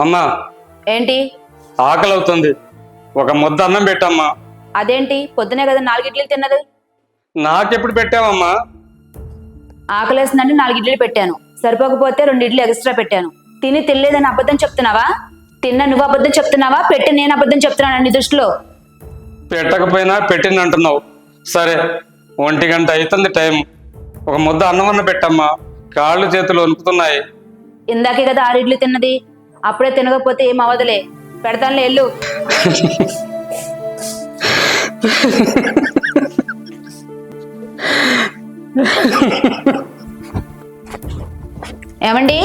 అమ్మా ఏంటి? ఆకలి అవుతుంది, ఒక ముద్ద అన్నం పెట్టమ్మా. అదేంటి పొద్దునే కదా 4 ఇడ్లీలు తిన్నది? నాకెప్పుడు పెట్టావమ్మా? ఆకలేస్తుందంటే 4 ఇడ్లీలు పెట్టాను, సరిపోకపోతే 2 ఇడ్లీ ఎక్స్ట్రా పెట్టాను. తినలేదని అబద్ధం చెప్తున్నావా? తిన్న నువ్వు అబద్ధం చెప్తున్నావా, పెట్టి నేను అబద్ధం చెప్తున్నాను నీ దృష్టిలో? పెట్టకపోయినా పెట్టింది అంటున్నావు. సరే, 1 గంట అవుతుంది టైం. ఒక ముద్ద అన్నమన్న పెట్టమ్మా, కాళ్ళు చేతులు వణుకుతున్నాయి. ఇందాకే కదా 6 ఇడ్లీ తిన్నది, అప్పుడే తినకపోతే ఏం అవదలే. పెడతానులే, ఎల్లు. ఏమండి?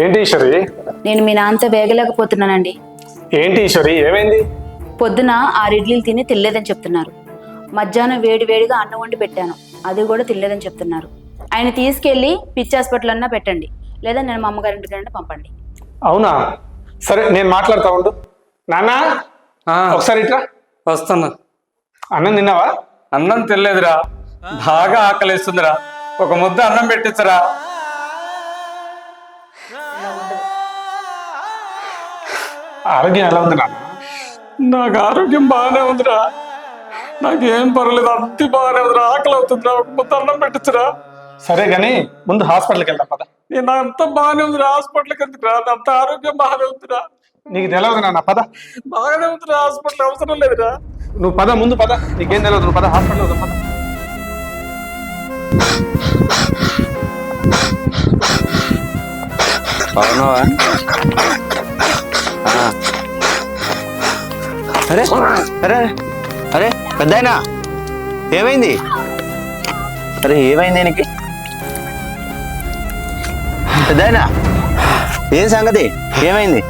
ఏంటి ఈశ్వరి? నేను మీ నాన్నతో వేగలేకపోతున్నానండి. ఏంటి ఈశ్వరి, ఏమైంది? పొద్దున 6 ఇడ్లీలు తిని తినలేదని చెప్తున్నారు. మధ్యాహ్నం వేడివేడిగా అన్నం వండి పెట్టాను, అది కూడా తినలేదని చెప్తున్నారు. ఆయన తీసుకెళ్లి పిచ్చి హాస్పిటల్ అన్నా పెట్టండి, లేదా నేను మా అమ్మగారింటికన్నా పంపండి. అవునా? సరే, నేను మాట్లాడుతా ఉండు. నాన్న, ఒకసారి ఇట్రా. వస్తున్నా. అన్నం తిన్నావా? అన్నం తినలేదురా, బాగా ఆకలిస్తుందిరా, ఒక ముద్ద అన్నం పెట్టించరా. ఆరోగ్యం ఎలా ఉంది నాన్న? నాకు ఆరోగ్యం బాగానే ఉందిరా, నాకేం పర్వాలేదు, అంత బాగానే ఉందిరా. ఆకలి అవుతుందిరా, ఒక ముద్ద అన్నం పెట్టించరా. సరే గాని ముందు హాస్పిటల్కి వెళ్దాం పద. నేను అంత బాగానే ఉందిరా, హాస్పిటల్కి ఎందుకురా? అంత ఆరోగ్యం బాగానే ఉందిరా. నీకు తెలియదు నాన్న, పద. బాగానే ఉందిరా, హాస్పిటల్ అవసరం లేదురా. నువ్వు పద, ముందు పద. నీకేం తెలియదు, నువ్వు పద, హాస్పిటల్ వెళ్దాం పద. బాగున్నావా? అరే అరే అరే పెద్దాయనా, ఏమైంది? అరే ఏమైంది నీకు? పెద్దాయనా, ఏం సంగతి? ఏమైంది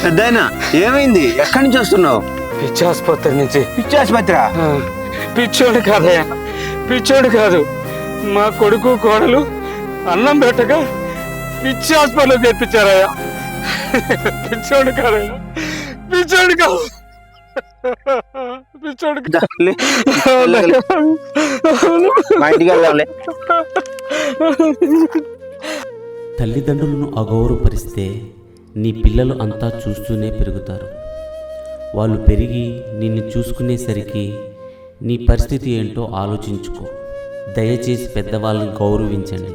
పెద్దాయనా? ఏమైంది? ఎక్కడి నుంచి వస్తున్నావు? పిచ్చి ఆసుపత్రి నుంచి. పిచ్చి ఆసుపత్రి? పిచ్చోడు కాదయ్యా, పిచ్చోడు కాదు. మా కొడుకు కోడలు అన్నం పెట్టక పిచ్చి హాస్పిటల్లో చేర్పించారయ్యా. పిచ్చోడు కాదయ్యా, పిచ్చోడు కాదు, పిచ్చోడు మా ఇంటికి వెళ్దాంలే. తల్లిదండ్రులను అగౌరవపరిస్తే నీ పిల్లలు అంతా చూస్తూనే పెరుగుతారు. వాళ్ళు పెరిగి నిన్ను చూసుకునేసరికి నీ పరిస్థితి ఏంటో ఆలోచించుకో. దయచేసి పెద్దవాళ్ళని గౌరవించండి.